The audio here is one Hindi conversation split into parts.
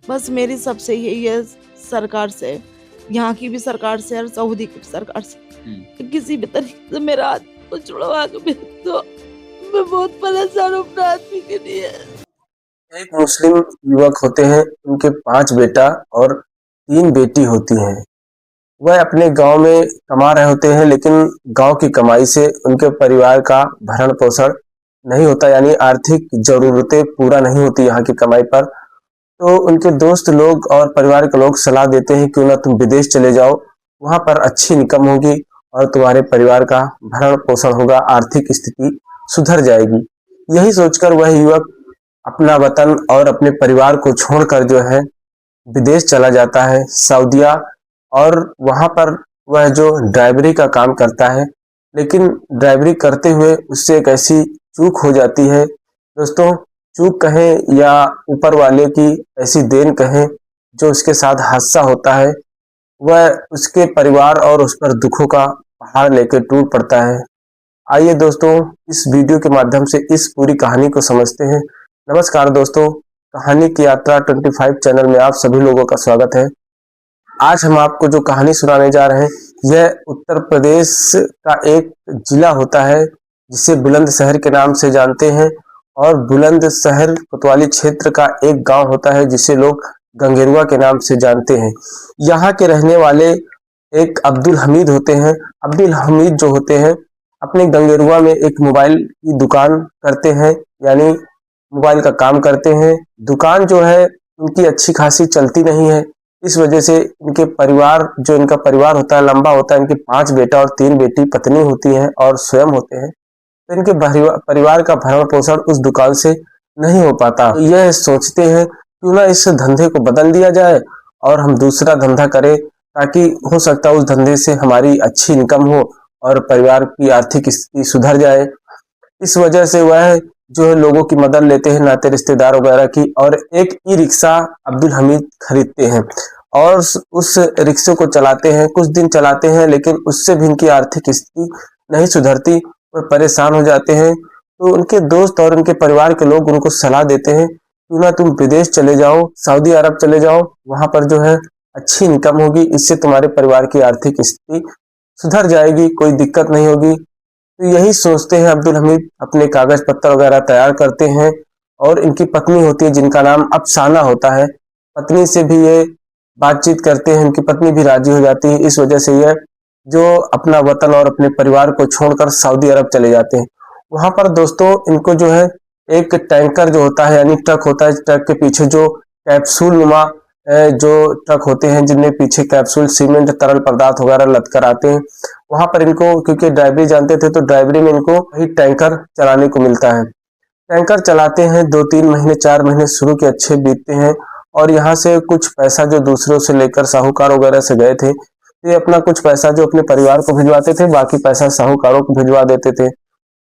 बस मेरी सबसे यही है सरकार से, यहाँ की भी सरकार से और सऊदी की भी सरकार से, कि किसी भी तरीके से मेरा आदमी को छुड़वा के भेज दो। मैं बहुत परेशान हूँ अपने आदमी के लिए। एक मुस्लिम युवक होते हैं, उनके 5 बेटा और 3 बेटी होती हैं। वह अपने गांव में कमा रहे होते हैं, लेकिन गांव की कमाई से उनके परिवार का भरण पोषण नहीं होता, यानी आर्थिक जरूरतें पूरा नहीं होती यहाँ की कमाई पर। तो उनके दोस्त लोग और परिवार के लोग सलाह देते हैं क्यों ना तुम विदेश चले जाओ, वहां पर अच्छी इनकम होगी और तुम्हारे परिवार का भरण पोषण होगा, आर्थिक स्थिति सुधर जाएगी। यही सोचकर वह युवक अपना वतन और अपने परिवार को छोड़कर जो है विदेश चला जाता है, सऊदीया। और वहां पर वह जो ड्राइवरी का काम करता है, लेकिन ड्राइवरी करते हुए उससे एक ऐसी चूक हो जाती है दोस्तों, चूक कहें या ऊपर वाले की ऐसी देन कहें, जो उसके साथ हादसा होता है, वह उसके परिवार और उस पर दुखों का पहाड़ लेकर टूट पड़ता है। आइए दोस्तों, इस वीडियो के माध्यम से इस पूरी कहानी को समझते हैं। नमस्कार दोस्तों, कहानी की यात्रा 25 चैनल में आप सभी लोगों का स्वागत है। आज हम आपको जो कहानी सुनाने जा रहे हैं, यह उत्तर प्रदेश का एक जिला होता है जिसे बुलंदशहर के नाम से जानते हैं। और बुलंदशहर कोतवाली क्षेत्र का एक गांव होता है जिसे लोग गंगेरुआ के नाम से जानते हैं। यहाँ के रहने वाले एक अब्दुल हमीद होते हैं। अब्दुल हमीद जो होते हैं, अपने गंगेरुआ में एक मोबाइल की दुकान करते हैं, यानी मोबाइल का काम करते हैं। दुकान जो है उनकी अच्छी खासी चलती नहीं है। इस वजह से इनके परिवार, जो इनका परिवार होता है, लंबा होता है। इनके 5 बेटा और 3 बेटी, पत्नी होती है और स्वयं होते हैं। तो इनके परिवार का भरण पोषण उस दुकान से नहीं हो पाता। तो यह सोचते हैं क्यों ना इस धंधे को बदल दिया जाए और हम दूसरा धंधा करें, ताकि हो सकता है उस धंधे से हमारी अच्छी इनकम हो और परिवार की आर्थिक स्थिति सुधर जाए। इस वजह से वह जो है लोगों की मदद लेते हैं, नाते रिश्तेदार वगैरह की, और एक ई रिक्शा अब्दुल हमीद खरीदते हैं और उस रिक्शे को चलाते हैं। कुछ दिन चलाते हैं, लेकिन उससे भी इनकी आर्थिक स्थिति नहीं सुधरती। वह परेशान हो जाते हैं। तो उनके दोस्त और उनके परिवार के लोग उनको सलाह देते हैं क्यों ना तुम विदेश चले जाओ, सऊदी अरब चले जाओ, वहां पर जो है अच्छी इनकम होगी, इससे तुम्हारे परिवार की आर्थिक स्थिति सुधर जाएगी, कोई दिक्कत नहीं होगी। तो यही सोचते हैं अब्दुल हमीद, अपने कागज पत्तर वगैरह तैयार करते हैं। और इनकी पत्नी होती है जिनका नाम अफसाना होता है, पत्नी से भी ये बातचीत करते हैं। इनकी पत्नी भी राजी हो जाती है। इस वजह से ये जो अपना वतन और अपने परिवार को छोड़कर सऊदी अरब चले जाते हैं। वहां पर दोस्तों इनको जो है एक टैंकर जो होता है, यानी ट्रक होता है, ट्रक के पीछे जो कैप्सूल नुमा जो ट्रक होते हैं, जिनमें पीछे कैप्सूल, सीमेंट, तरल पदार्थ वगैरह लद कर आते हैं, वहां पर इनको, क्योंकि ड्राइवरी जानते थे, तो ड्राइवरी में इनको वही टैंकर चलाने को मिलता है। टैंकर चलाते हैं, 2-3 महीने 4 महीने शुरू के अच्छे बीतते हैं। और यहाँ से कुछ पैसा जो दूसरों से लेकर, साहूकार वगैरह से गए थे, तो ये अपना कुछ पैसा जो अपने परिवार को भिजवाते थे, बाकी पैसा साहूकारों को भिजवा देते थे।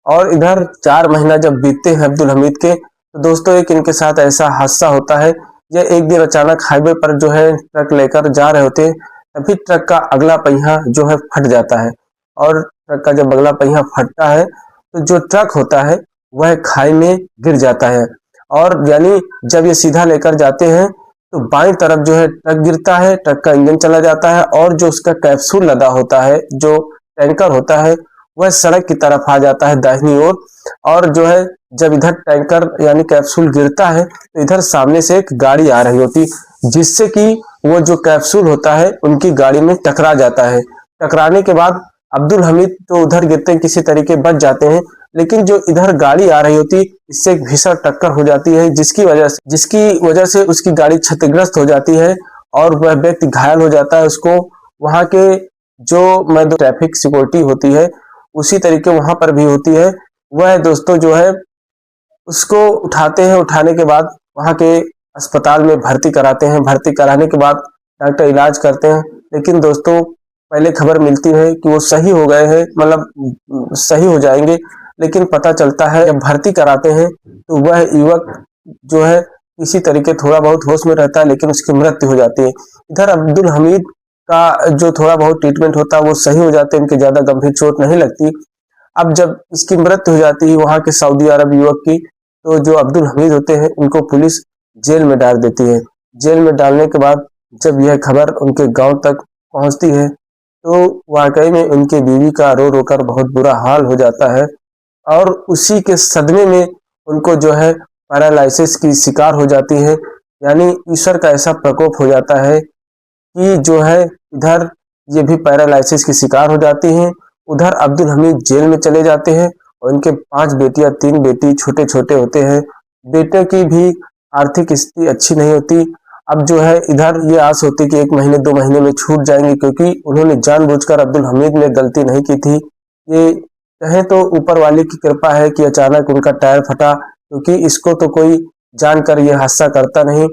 और इधर 4 महीना जब बीतते हैं अब्दुल हमीद के, तो दोस्तों एक इनके साथ ऐसा हादसा होता है। यह एक दिन अचानक हाईवे पर जो है ट्रक लेकर जा रहे होते हैं, तभी ट्रक का अगला पहिया जो है फट जाता है। और ट्रक का जब अगला पहिया फटता है, तो जो ट्रक होता है वह खाई में गिर जाता है। और यानी जब ये सीधा लेकर जाते हैं, तो बाईं तरफ जो है ट्रक गिरता है, ट्रक का इंजन चला जाता है, और जो उसका कैप्सूल लदा होता है, जो टैंकर होता है, वह सड़क की तरफ आ जाता है दाहिनी ओर। और जो है जब इधर टैंकर यानी कैप्सूल गिरता है, तो इधर सामने से एक गाड़ी आ रही होती, जिससे कि वो जो कैप्सूल होता है उनकी गाड़ी में टकरा जाता है। टकराने के बाद अब्दुल हमीद तो उधर गिरते हैं, किसी तरीके बच जाते हैं, लेकिन जो इधर गाड़ी आ रही होती, इससे एक भीषण टक्कर हो जाती है, जिसकी वजह से उसकी गाड़ी क्षतिग्रस्त हो जाती है और वह व्यक्ति घायल हो जाता है। उसको वहां के जो ट्रैफिक सिक्योरिटी होती है, उसी तरीके वहां पर भी होती है। वह दोस्तों जो है उसको उठाते हैं, उठाने के बाद वहां के अस्पताल में भर्ती कराते हैं। भर्ती कराने के बाद डॉक्टर इलाज करते हैं, लेकिन दोस्तों पहले खबर मिलती है कि वो सही हो गए हैं, मतलब सही हो जाएंगे। लेकिन पता चलता है जब भर्ती कराते हैं, तो वह युवक जो है किसी तरीके थोड़ा बहुत होश में रहता है, लेकिन उसकी मृत्यु हो जाती है। इधर अब्दुल हमीद का जो थोड़ा बहुत ट्रीटमेंट होता है वो सही हो जाते हैं, इनके ज्यादा गंभीर चोट नहीं लगती। अब जब इसकी मृत्यु हो जाती है वहां के सऊदी अरब युवक की, तो जो अब्दुल हमीद होते हैं उनको पुलिस जेल में डाल देती है। जेल में डालने के बाद जब यह खबर उनके गांव तक पहुंचती है तो वाकई में उनके बीवी का रो रो कर बहुत बुरा हाल हो जाता है और उसी के सदमे में उनको जो है पैरालिसिस की शिकार हो जाती है। यानी ईश्वर का ऐसा प्रकोप हो जाता है कि जो है इधर ये भी पैरालिसिस की शिकार हो जाती हैं, उधर अब्दुल हमीद जेल में चले जाते हैं और इनके 5 बेटियां 3 बेटी छोटे छोटे होते हैं। बेटे की भी आर्थिक स्थिति अच्छी नहीं होती। अब जो है इधर ये आस होती कि 1 महीने 2 महीने में छूट जाएंगे, क्योंकि उन्होंने जानबूझकर अब्दुल हमीद ने गलती नहीं की थी। ये कहें तो ऊपर वाले की कृपा है कि अचानक उनका टायर फटा, क्योंकि इसको तो कोई जानकर ये हादसा करता नहीं।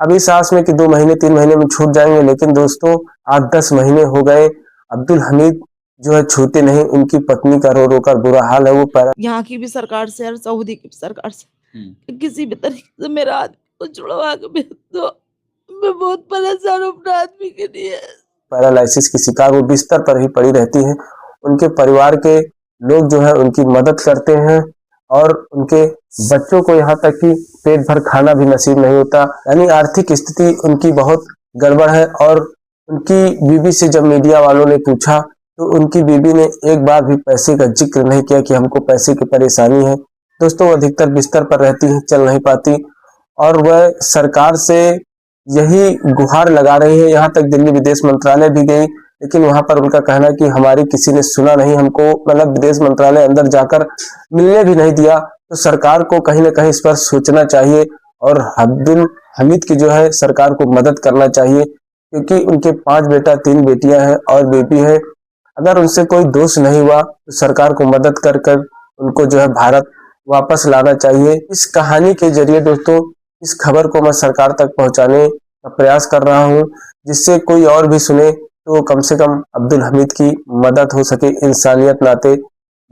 अभी सांस में कि 2 महीने 3 महीने में छूट जाएंगे, लेकिन दोस्तों 8-10 महीने हो गए, अब्दुल हमीद जो है छूटे नहीं। उनकी पत्नी का रो रो कर बुरा हाल है। वो पैरा यहाँ की भी सरकार से और सऊदी की भी सरकार से किसी भी तरीके से मेरा आदमी को छुड़वा के भेज दो। मैं बहुत परेशान हूँ अपने आदमी के लिए। पैरालिसिस की शिकार वो बिस्तर पर ही पड़ी रहती है। उनके परिवार के लोग जो है उनकी मदद करते हैं और उनके बच्चों को यहाँ तक कि पेट भर खाना भी नसीब नहीं होता। यानी आर्थिक स्थिति उनकी बहुत गड़बड़ है। और उनकी बीवी से जब मीडिया वालों ने पूछा तो उनकी बीवी ने एक बार भी पैसे का जिक्र नहीं किया कि हमको पैसे की परेशानी है। दोस्तों वो अधिकतर बिस्तर पर रहती है, चल नहीं पाती और वह सरकार से यही गुहार लगा रही है। यहाँ तक दिल्ली विदेश मंत्रालय भी गई, लेकिन वहां पर उनका कहना है कि हमारी किसी ने सुना नहीं, हमको मतलब विदेश मंत्रालय अंदर जाकर मिलने भी नहीं दिया। तो सरकार को कहीं ना कहीं इस पर सोचना चाहिए और अब्दुल हमीद की जो है सरकार को मदद करना चाहिए, क्योंकि उनके 5 बेटा 3 बेटियां हैं और बेबी है। अगर उनसे कोई दोष नहीं हुआ तो सरकार को मदद कर कर उनको जो है भारत वापस लाना चाहिए। इस कहानी के जरिए दोस्तों इस खबर को मैं सरकार तक पहुंचाने का प्रयास कर रहा हूं, जिससे कोई और भी सुने तो कम से कम अब्दुल हमीद की मदद हो सके। इंसानियत नाते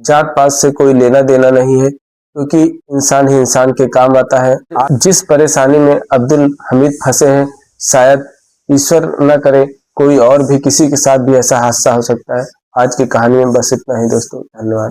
जात पात से कोई लेना देना नहीं है, क्योंकि इंसान ही इंसान के काम आता है। जिस परेशानी में अब्दुल हमीद फंसे हैं, शायद ईश्वर न करे कोई और भी किसी के साथ भी ऐसा हादसा हो सकता है। आज की कहानी में बस इतना ही दोस्तों, धन्यवाद।